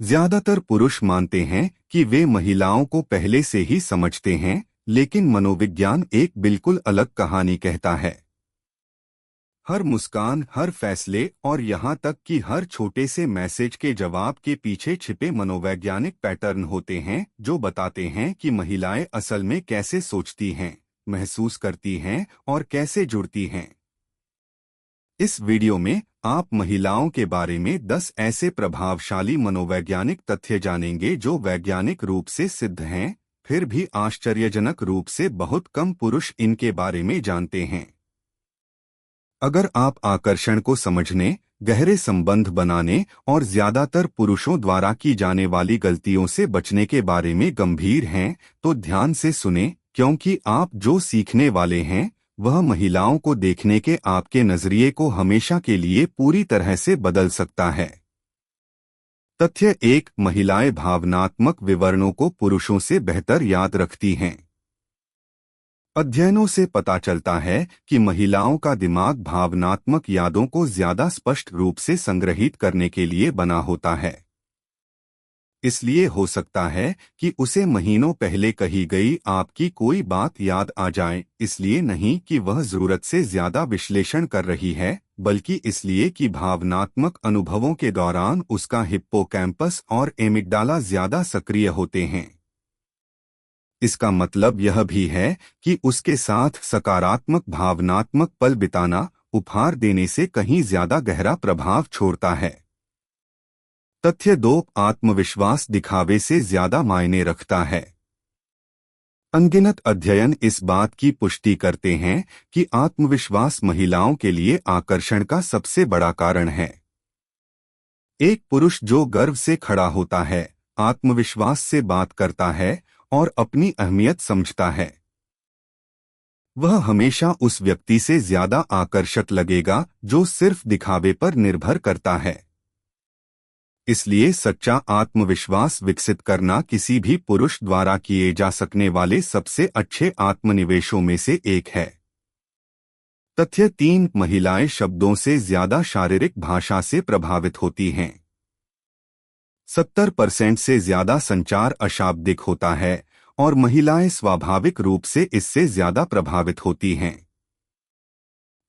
ज्यादातर पुरुष मानते हैं कि वे महिलाओं को पहले से ही समझते हैं, लेकिन मनोविज्ञान एक बिल्कुल अलग कहानी कहता है। हर मुस्कान, हर फैसले और यहाँ तक कि हर छोटे से मैसेज के जवाब के पीछे छिपे मनोवैज्ञानिक पैटर्न होते हैं जो बताते हैं कि महिलाएं असल में कैसे सोचती हैं, महसूस करती हैं और कैसे जुड़ती हैं। इस वीडियो में आप महिलाओं के बारे में 10 ऐसे प्रभावशाली मनोवैज्ञानिक तथ्य जानेंगे जो वैज्ञानिक रूप से सिद्ध हैं, फिर भी आश्चर्यजनक रूप से बहुत कम पुरुष इनके बारे में जानते हैं। अगर आप आकर्षण को समझने, गहरे संबंध बनाने और ज्यादातर पुरुषों द्वारा की जाने वाली गलतियों से बचने के बारे में गंभीर हैं, तो ध्यान से सुने, क्योंकि आप जो सीखने वाले हैं वह महिलाओं को देखने के आपके नजरिए को हमेशा के लिए पूरी तरह से बदल सकता है। तथ्य 1, महिलाएं भावनात्मक विवरणों को पुरुषों से बेहतर याद रखती हैं। अध्ययनों से पता चलता है कि महिलाओं का दिमाग भावनात्मक यादों को ज्यादा स्पष्ट रूप से संग्रहित करने के लिए बना होता है। इसलिए हो सकता है कि उसे महीनों पहले कही गई आपकी कोई बात याद आ जाए, इसलिए नहीं कि वह जरूरत से ज्यादा विश्लेषण कर रही है, बल्कि इसलिए कि भावनात्मक अनुभवों के दौरान उसका हिप्पोकैम्पस और एमिग्डाला ज्यादा सक्रिय होते हैं। इसका मतलब यह भी है कि उसके साथ सकारात्मक भावनात्मक पल बिताना उपहार देने से कहीं ज्यादा गहरा प्रभाव छोड़ता है। तथ्य 2, आत्मविश्वास दिखावे से ज्यादा मायने रखता है। अनगिनत अध्ययन इस बात की पुष्टि करते हैं कि आत्मविश्वास महिलाओं के लिए आकर्षण का सबसे बड़ा कारण है। एक पुरुष जो गर्व से खड़ा होता है, आत्मविश्वास से बात करता है और अपनी अहमियत समझता है, वह हमेशा उस व्यक्ति से ज्यादा आकर्षक लगेगा जो सिर्फ दिखावे पर निर्भर करता है। इसलिए सच्चा आत्मविश्वास विकसित करना किसी भी पुरुष द्वारा किए जा सकने वाले सबसे अच्छे आत्मनिवेशों में से एक है। तथ्य 3, महिलाएं शब्दों से ज्यादा शारीरिक भाषा से प्रभावित होती हैं। 70% से ज्यादा संचार अशाब्दिक होता है और महिलाएं स्वाभाविक रूप से इससे ज्यादा प्रभावित होती हैं।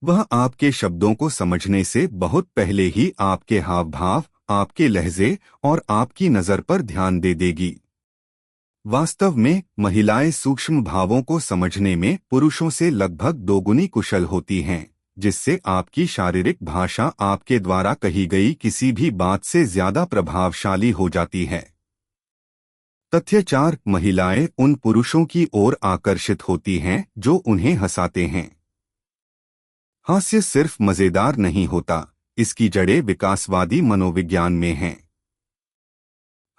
वह आपके शब्दों को समझने से बहुत पहले ही आपके हाव भाव, आपके लहजे और आपकी नजर पर ध्यान दे देगी। वास्तव में महिलाएं सूक्ष्म भावों को समझने में पुरुषों से लगभग दोगुनी कुशल होती हैं, जिससे आपकी शारीरिक भाषा आपके द्वारा कही गई किसी भी बात से ज्यादा प्रभावशाली हो जाती है। तथ्य 4, महिलाएं उन पुरुषों की ओर आकर्षित होती हैं जो उन्हें हंसाते हैं। हास्य सिर्फ मजेदार नहीं होता, इसकी जड़ें विकासवादी मनोविज्ञान में हैं।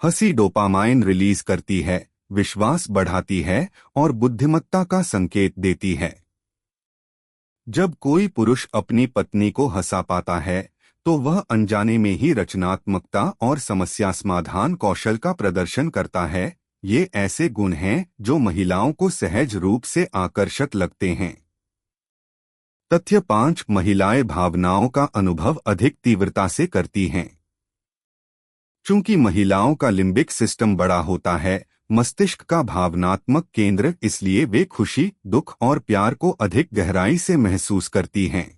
हंसी डोपामाइन रिलीज करती है, विश्वास बढ़ाती है और बुद्धिमत्ता का संकेत देती है। जब कोई पुरुष अपनी पत्नी को हंसा पाता है तो वह अनजाने में ही रचनात्मकता और समस्या समाधान कौशल का प्रदर्शन करता है। ये ऐसे गुण हैं जो महिलाओं को सहज रूप से आकर्षक लगते हैं। तथ्य 5, महिलाएं भावनाओं का अनुभव अधिक तीव्रता से करती हैं। चूंकि महिलाओं का लिम्बिक सिस्टम बड़ा होता है, मस्तिष्क का भावनात्मक केंद्र, इसलिए वे खुशी, दुख और प्यार को अधिक गहराई से महसूस करती हैं।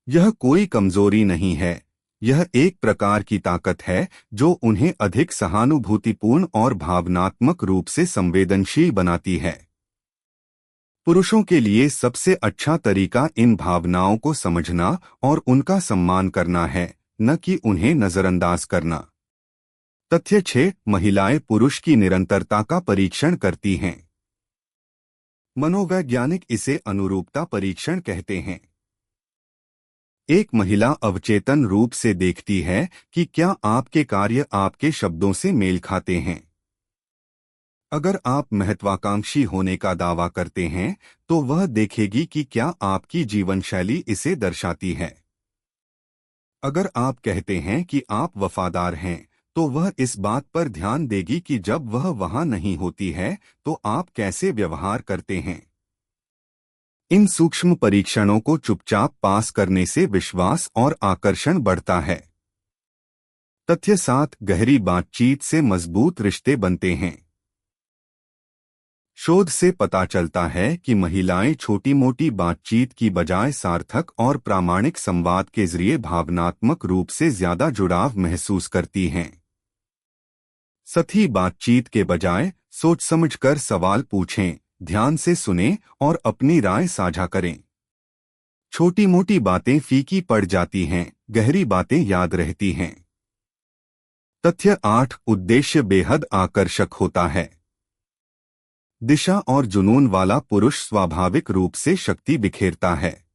यह कोई कमजोरी नहीं है, यह एक प्रकार की ताकत है जो उन्हें अधिक सहानुभूतिपूर्ण और भावनात्मक रूप से संवेदनशील बनाती है। पुरुषों के लिए सबसे अच्छा तरीका इन भावनाओं को समझना और उनका सम्मान करना है, न कि उन्हें नजरअंदाज करना। तथ्य 6, महिलाएं पुरुष की निरंतरता का परीक्षण करती हैं। मनोवैज्ञानिक इसे अनुरूपता परीक्षण कहते हैं। एक महिला अवचेतन रूप से देखती है कि क्या आपके कार्य आपके शब्दों से मेल खाते हैं। अगर आप महत्वाकांक्षी होने का दावा करते हैं तो वह देखेगी कि क्या आपकी जीवनशैली इसे दर्शाती है। अगर आप कहते हैं कि आप वफादार हैं तो वह इस बात पर ध्यान देगी कि जब वह वहां नहीं होती है तो आप कैसे व्यवहार करते हैं। इन सूक्ष्म परीक्षणों को चुपचाप पास करने से विश्वास और आकर्षण बढ़ता है। तथ्य 7, गहरी बातचीत से मजबूत रिश्ते बनते हैं। शोध से पता चलता है कि महिलाएं छोटी मोटी बातचीत की बजाय सार्थक और प्रामाणिक संवाद के जरिए भावनात्मक रूप से ज्यादा जुड़ाव महसूस करती हैं। सतही बातचीत के बजाय सोच समझकर सवाल पूछें, ध्यान से सुनें और अपनी राय साझा करें। छोटी मोटी बातें फीकी पड़ जाती हैं, गहरी बातें याद रहती हैं। तथ्य 8, उद्देश्य बेहद आकर्षक होता है। दिशा और जुनून वाला पुरुष स्वाभाविक रूप से शक्ति बिखेरता है।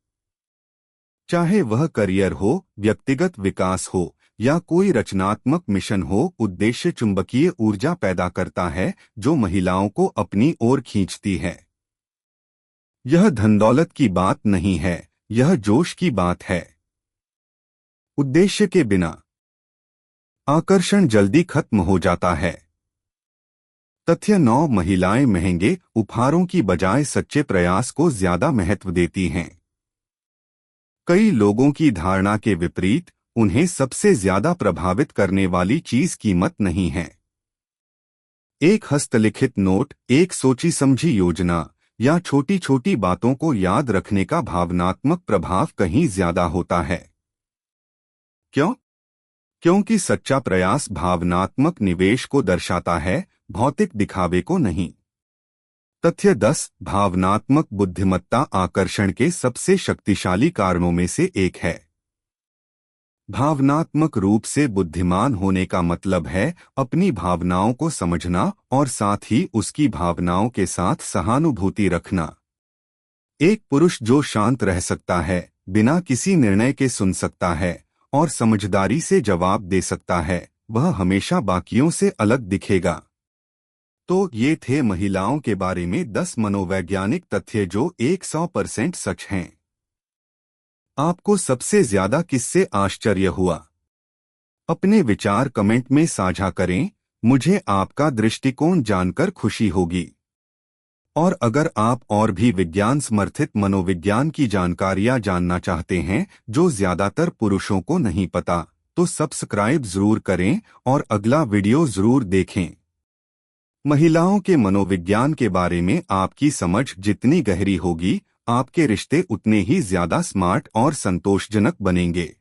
चाहे वह करियर हो, व्यक्तिगत विकास हो या कोई रचनात्मक मिशन हो, उद्देश्य चुंबकीय ऊर्जा पैदा करता है जो महिलाओं को अपनी ओर खींचती है। यह धन-दौलत की बात नहीं है, यह जोश की बात है। उद्देश्य के बिना आकर्षण जल्दी खत्म हो जाता है। तथ्य 9, महिलाएं महंगे उपहारों की बजाय सच्चे प्रयास को ज्यादा महत्व देती हैं। कई लोगों की धारणा के विपरीत उन्हें सबसे ज्यादा प्रभावित करने वाली चीज कीमत नहीं है। एक हस्तलिखित नोट, एक सोची समझी योजना या छोटी छोटी बातों को याद रखने का भावनात्मक प्रभाव कहीं ज्यादा होता है। क्यों? क्योंकि सच्चा प्रयास भावनात्मक निवेश को दर्शाता है, भौतिक दिखावे को नहीं। तथ्य 10, भावनात्मक बुद्धिमत्ता आकर्षण के सबसे शक्तिशाली कारणों में से एक है। भावनात्मक रूप से बुद्धिमान होने का मतलब है अपनी भावनाओं को समझना और साथ ही उसकी भावनाओं के साथ सहानुभूति रखना। एक पुरुष जो शांत रह सकता है, बिना किसी निर्णय के सुन सकता है और समझदारी से जवाब दे सकता है, वह हमेशा बाकियों से अलग दिखेगा। तो ये थे महिलाओं के बारे में 10 मनोवैज्ञानिक तथ्य जो 100% सच हैं। आपको सबसे ज्यादा किससे आश्चर्य हुआ? अपने विचार कमेंट में साझा करें, मुझे आपका दृष्टिकोण जानकर खुशी होगी। और अगर आप और भी विज्ञान समर्थित मनोविज्ञान की जानकारियां जानना चाहते हैं जो ज्यादातर पुरुषों को नहीं पता, तो सब्सक्राइब जरूर करें और अगला वीडियो जरूर देखें। महिलाओं के मनोविज्ञान के बारे में आपकी समझ जितनी गहरी होगी, आपके रिश्ते उतने ही ज्यादा स्मार्ट और संतोषजनक बनेंगे।